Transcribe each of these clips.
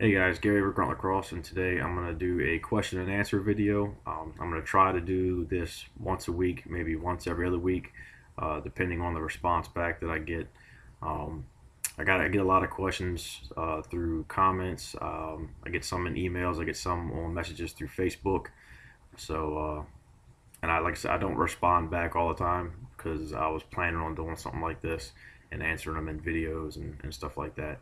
Hey guys, Gary with Lacrosse, and today I'm going to do a question and answer video. I'm going to try to do this once a week, maybe once every other week, depending on the response back that I get. Um, I get a lot of questions through comments. I get some in emails. I get some on messages through Facebook. So, and like I said, I don't respond back all the time because I was planning on doing something like this and answering them in videos and stuff like that.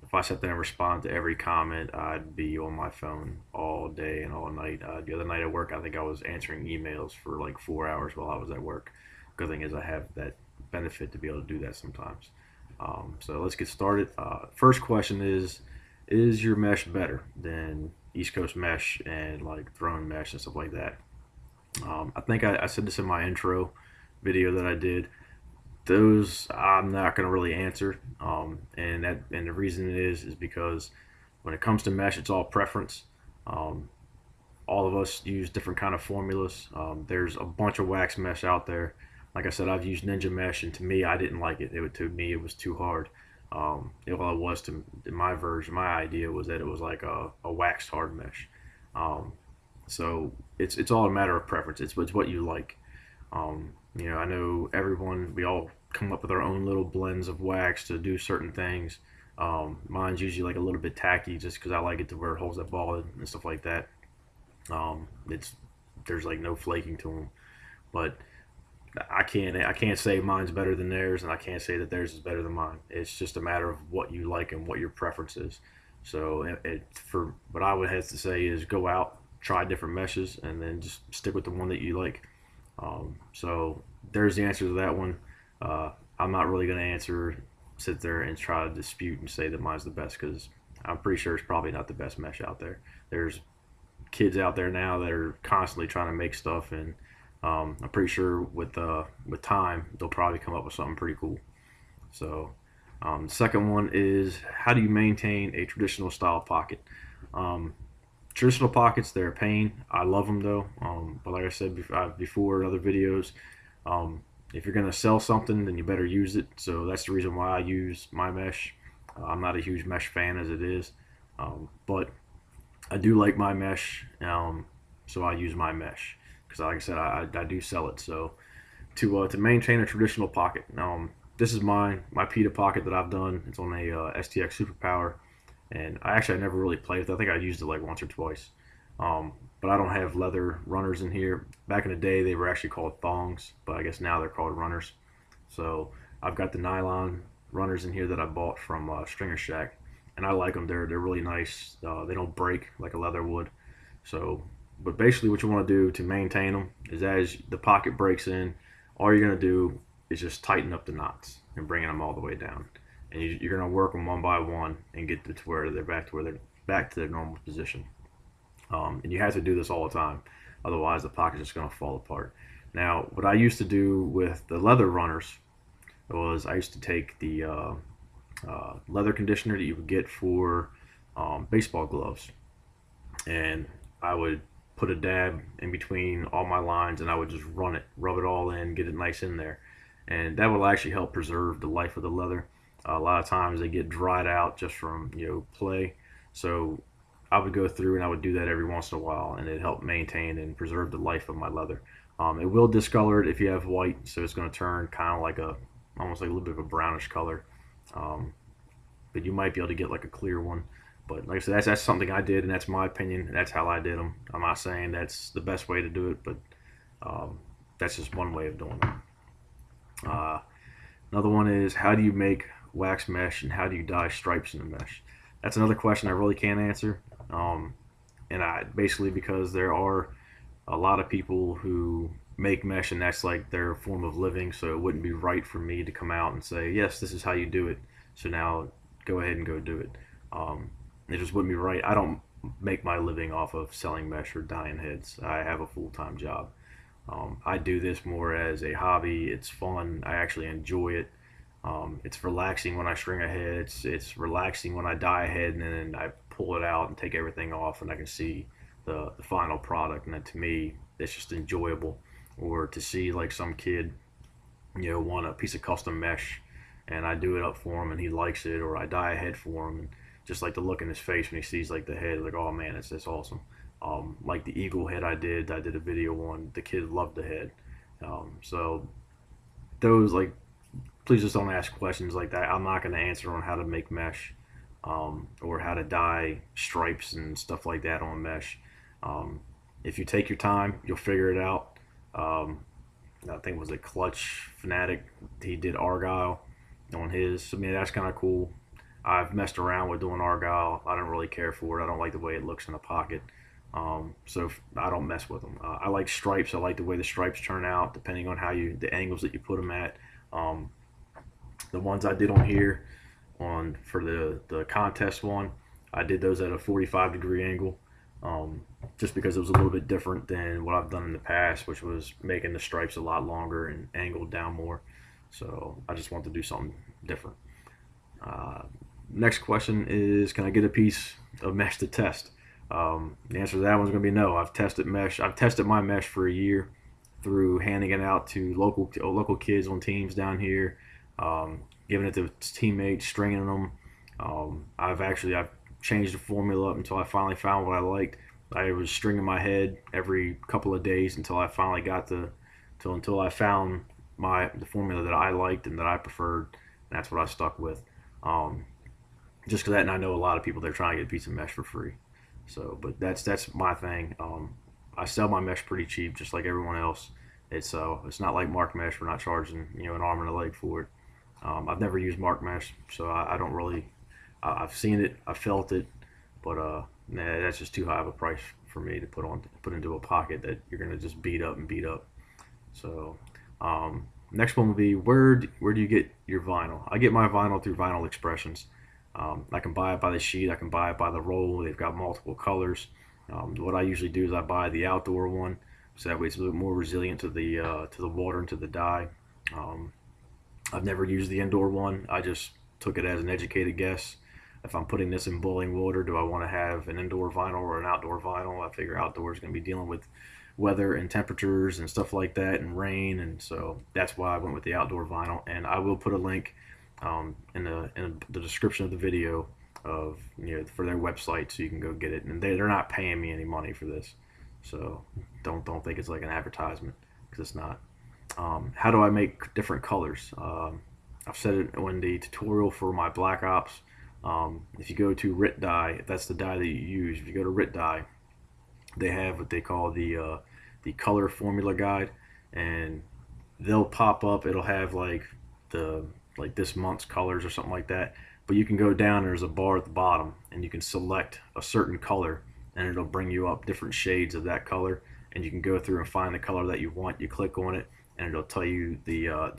If I sat there and respond to every comment, I'd be on my phone all day and all night. The other night at work, I think I was answering emails for like 4 hours while I was at work. Good thing is I have that benefit to be able to do that sometimes. So let's get started. First question is your mesh better than East Coast mesh and like drone mesh and stuff like that? I think I said this in my intro video that I did. Those I'm not going to really answer, and the reason is because when it comes to mesh, it's all preference. Um, all of us use different kind of formulas. There's a bunch of wax mesh out there. Like I said, I've used Ninja Mesh, and to me, I didn't like it. To me, it was too hard. Well, it was to my version. My idea was that it was like a waxed hard mesh. Um, so it's all a matter of preference. It's what you like. I know everyone. We all come up with our own little blends of wax to do certain things. Mine's usually like a little bit tacky, just because I like it to where it holds that ball and stuff like that. It's There's like no flaking to them, but I can't say mine's better than theirs, and I can't say that theirs is better than mine. It's just a matter of what you like and what your preference is. So for what I would have to say is go out, try different meshes, and then just stick with the one that you like. So there's the answer to that one. I'm not really going to sit there and try to dispute and say that mine's the best because I'm pretty sure it's probably not the best mesh out there. There's kids out there now that are constantly trying to make stuff, and I'm pretty sure with time they'll probably come up with something pretty cool. So the second one is how do you maintain a traditional style pocket? Um, Traditional pockets, they're a pain. I love them though. But like I said before in other videos, um, if you're gonna sell something, then you better use it. So that's the reason why I use my mesh. I'm not a huge mesh fan as it is, but I do like my mesh. So I use my mesh because, like I said, I do sell it. So to maintain a traditional pocket, this is my PETA pocket that I've done. It's on a STX Superpower, and I never really played with it. I think I used it like once or twice. But I don't have leather runners in here. Back in the day, they were actually called thongs, but I guess now they're called runners. So I've got the nylon runners in here that I bought from Stringer Shack, and I like them. They're really nice. They don't break like a leather would. So, but basically, what you want to do to maintain them is as the pocket breaks in, all you're gonna do is just tighten up the knots and bringing them all the way down, and you're gonna work them one by one and get to where they're back to their normal position. And you have to do this all the time, otherwise the pocket's just gonna fall apart. Now, what I used to do with the leather runners was I used to take the leather conditioner that you would get for baseball gloves, and I would put a dab in between all my lines, and I would just rub it all in, get it nice in there, and that will actually help preserve the life of the leather. A lot of times they get dried out just from play, so I would go through and I would do that every once in a while, and it helped maintain and preserve the life of my leather. It will discolor it if you have white, so it's going to turn kind of like almost like a little bit of a brownish color. Um, but you might be able to get like a clear one. But like I said, that's something I did, and that's my opinion. And that's how I did them. I'm not saying that's the best way to do it, but um, that's just one way of doing it. Another one is how do you make wax mesh and how do you dye stripes in the mesh? That's another question I really can't answer. Um, and I basically because there are a lot of people who make mesh and that's like their form of living, so it wouldn't be right for me to come out and say yes, this is how you do it. So now go ahead and go do it. Um, it just wouldn't be right. I don't make my living off of selling mesh or dyeing heads. I have a full-time job. I do this more as a hobby. It's fun. I actually enjoy it. It's relaxing when I string a head. It's relaxing when I dye a head and then I pull it out and take everything off and I can see the final product. And then to me, it's just enjoyable. Or to see like some kid, want a piece of custom mesh, and I do it up for him and he likes it, or I dye a head for him. And just like the look in his face when he sees like the head, like, oh man, that's awesome. Like the eagle head I did a video on. The kid loved the head. So those, like, please just don't ask questions like that. I'm not going to answer on how to make mesh, or how to dye stripes and stuff like that on mesh. Um, if you take your time, you'll figure it out. I think it was a Clutch Fanatic. He did Argyle on his. I mean, that's kind of cool. I've messed around with doing Argyle. I don't really care for it. I don't like the way it looks in a pocket. So I don't mess with them. I like stripes. I like the way the stripes turn out, depending on the angles that you put them at. Um, the ones I did on here, for the contest one, I did those at a 45-degree angle, just because it was a little bit different than what I've done in the past, which was making the stripes a lot longer and angled down more. So I just want to do something different. Uh, Next question is, can I get a piece of mesh to test? The answer to that one's going to be no. I've tested mesh. I've tested my mesh for a year through handing it out to local kids on teams down here, giving it to teammates, stringing them. I've changed the formula up until I finally found what I liked. I was stringing my head every couple of days until I finally until I found the formula that I liked and that I preferred. And that's what I stuck with. Just because that, and I know a lot of people, they're trying to get a piece of mesh for free. So, but that's my thing. I sell my mesh pretty cheap, just like everyone else. It's not like Mark Mesh. We're not charging an arm and a leg for it. I've never used Mark Mesh, so I don't really. I've seen it, I felt it, but nah, that's just too high of a price for me to put into a pocket that you're gonna just beat up and beat up. So, next one will be, where do you get your vinyl? I get my vinyl through Vinyl Expressions. I can buy it by the sheet. I can buy it by the roll. They've got multiple colors. What I usually do is I buy the outdoor one, so that way it's a little more resilient to the water and to the dye. I've never used the indoor one. I just took it as an educated guess. If I'm putting this in boiling water, do I want to have an indoor vinyl or an outdoor vinyl? I figure outdoor is going to be dealing with weather and temperatures and stuff like that, and rain, and so that's why I went with the outdoor vinyl. And I will put a link in the description of the video for their website, so you can go get it. And they're not paying me any money for this, so don't think it's like an advertisement, because it's not. How do I make different colors? I've said it in the tutorial for my Black Ops. If you go to RIT Dye, if that's the dye that you use, if you go to RIT Dye, they have what they call the color formula guide, and they'll pop up. It'll have like this month's colors or something like that. But you can go down, there's a bar at the bottom, and you can select a certain color, and it'll bring you up different shades of that color, and you can go through and find the color that you want. You click on it, and it'll tell you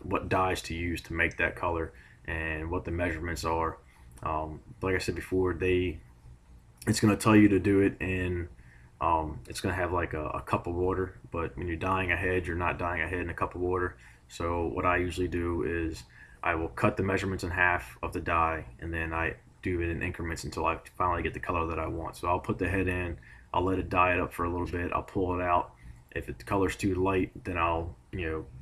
what dyes to use to make that color and what the measurements are. Like I said before, it's going to tell you to do it in, it's going to have like a cup of water, but when you're dyeing a head, you're not dyeing a head in a cup of water. So what I usually do is I will cut the measurements in half of the dye, and then I do it in increments until I finally get the color that I want. So I'll put the head in, I'll let it dye it up for a little bit, I'll pull it out. If the color's too light, then I'll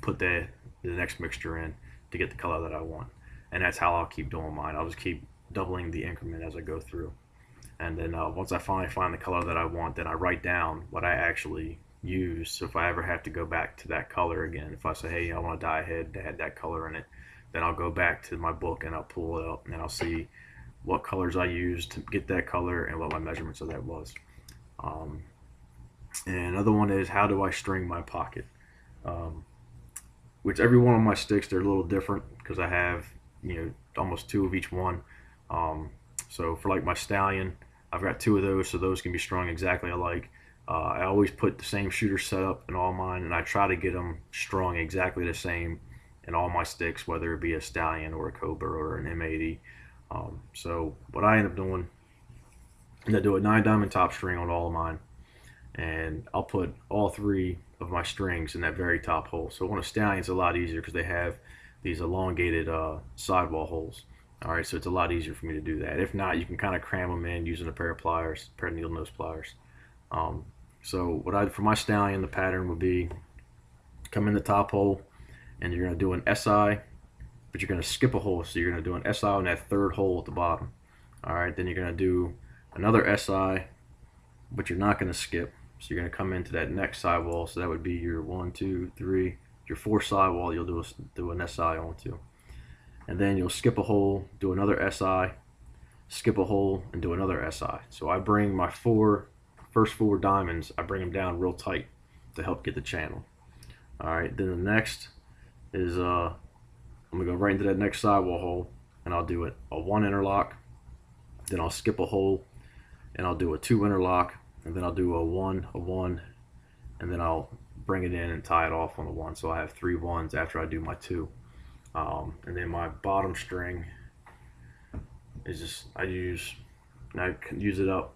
put the next mixture in to get the color that I want. And that's how I'll keep doing mine. I'll just keep doubling the increment as I go through. And then once I finally find the color that I want, then I write down what I actually use. So if I ever have to go back to that color again, if I say, hey, I want to dye a head that had that color in it, then I'll go back to my book and I'll pull it up, and I'll see what colors I used to get that color and what my measurements of that was. And another one is, how do I string my pocket? Which every one of my sticks, they're a little different, because I have almost two of each one. So for like my Stallion, I've got two of those, so those can be strung exactly alike. I always put the same shooter setup in all mine, and I try to get them strung exactly the same in all my sticks, whether it be a Stallion or a Cobra or an M80. So what I end up doing is I do a 9-diamond top string on all of mine, and I'll put all three of my strings in that very top hole. So on a Stallion, it's a lot easier because they have these elongated sidewall holes. All right, so it's a lot easier for me to do that. If not, you can kind of cram them in using a pair of pliers, a pair of needle nose pliers. So for my Stallion, the pattern would be, come in the top hole, and you're going to do an SI, but you're going to skip a hole. So you're going to do an SI on that third hole at the bottom. All right, then you're going to do another SI, but you're not going to skip. So you're going to come into that next sidewall. So that would be your 1, 2, 3, your 4th sidewall. You'll do an SI onto, and then you'll skip a hole, do another SI, skip a hole, and do another SI. So I bring my first 4 diamonds, I bring them down real tight to help get the channel. All right, then the next is I'm gonna go right into that next sidewall hole, and I'll do a 1 interlock, then I'll skip a hole, and I'll do a 2 interlock, and then I'll do a 1, and then I'll bring it in and tie it off on the 1. So I have 3 1s after I do my 2. And then my bottom string is just I can use it up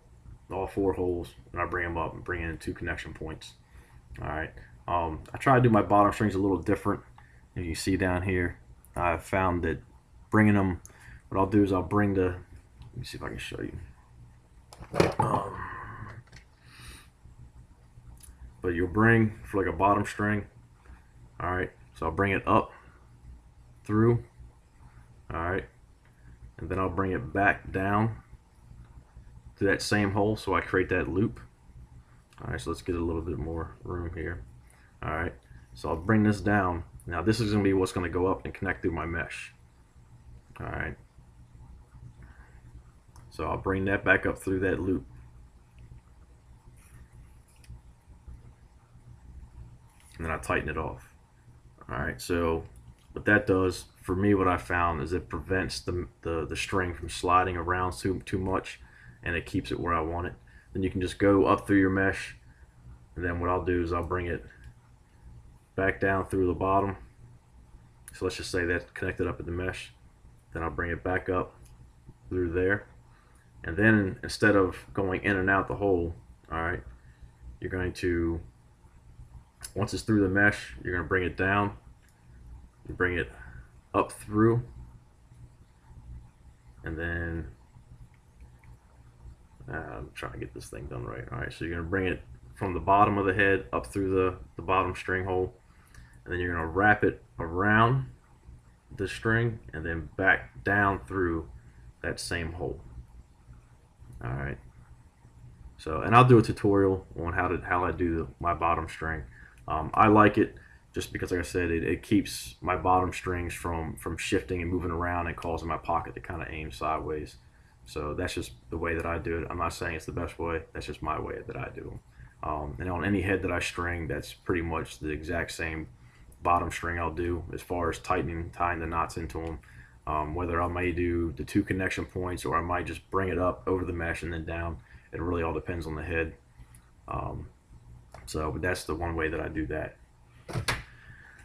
all 4 holes, and I bring them up and bring in 2 connection points. All right. I try to do my bottom strings a little different. As you see down here, I've found that bringing them, what I'll do is I'll bring the, let me see if I can show you. But you'll bring for like a bottom string. All right. So I'll bring it up through. All right. And then I'll bring it back down to that same hole, so I create that loop. All right, so let's get a little bit more room here. All right, so I'll bring this down. Now this is going to be what's going to go up and connect through my mesh. All right, so I'll bring that back up through that loop. And then I tighten it off. All right, so what that does for me, what I found is it prevents the string from sliding around too much, and it keeps it where I want it. Then you can just go up through your mesh, and then what I'll do is I'll bring it back down through the bottom. So let's just say that's connected up in the mesh. Then I'll bring it back up through there, and then instead of going in and out the hole, all right, you're going to, once it's through the mesh, you're going to bring it down. You bring it up through, and then I'm trying to get this thing done right. All right, so you're going to bring it from the bottom of the head up through the bottom string hole, and then you're going to wrap it around the string and then back down through that same hole. All right. So, and I'll do a tutorial on how I do my bottom string. I like it just because, like I said, it keeps my bottom strings from shifting and moving around and causing my pocket to kind of aim sideways. So that's just the way that I do it. I'm not saying it's the best way. That's just my way that I do them. And on any head that I string, that's pretty much the exact same bottom string I'll do as far as tying the knots into them. Whether I may do the 2 connection points or I might just bring it up over the mesh and then down. It really all depends on the head. But that's the one way that I do that.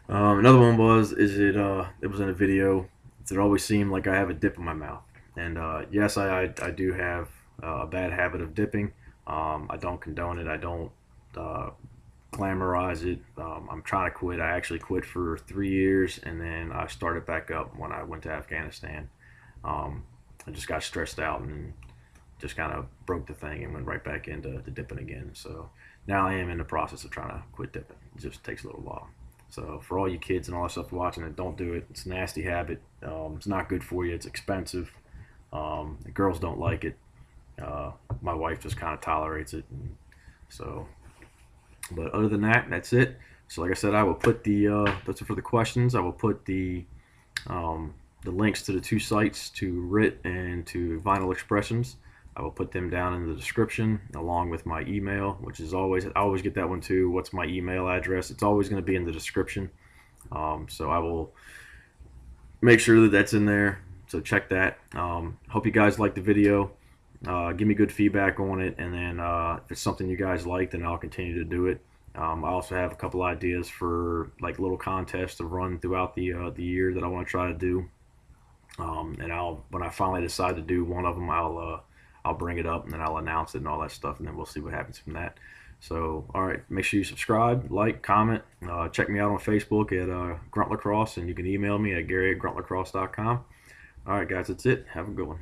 Another one was it was in a video. It always seemed like I have a dip in my mouth, and yes, I do have a bad habit of dipping. I don't condone it. I don't glamorize it. I'm trying to quit. I actually quit for 3 years, and then I started back up when I went to Afghanistan. I just got stressed out and just kind of broke the thing and went right back into dipping again. So now I am in the process of trying to quit dipping. It just takes a little while. So for all you kids and all that stuff watching it, don't do it. It's a nasty habit. It's not good for you. It's expensive. The girls don't like it. My wife just kind of tolerates it. And so, but other than that, that's it. So like I said, I will put that's it for the questions. I will put the links to the 2 sites, to RIT and to Vinyl Expressions. I will put them down in the description along with my email, which is always, I always get that one too. What's my email address? It's always going to be in the description. So I will make sure that that's in there. So check that. Hope you guys liked the video. Give me good feedback on it, and then if it's something you guys like, then I'll continue to do it. I also have a couple ideas for like little contests to run throughout the year that I want to try to do. And when I finally decide to do one of them, I'll bring it up and then I'll announce it and all that stuff, and then we'll see what happens from that. So, all right, make sure you subscribe, like, comment. Check me out on Facebook at Grunt Lacrosse, and you can email me at gary@gruntlacrosse.com. All right, guys, that's it. Have a good one.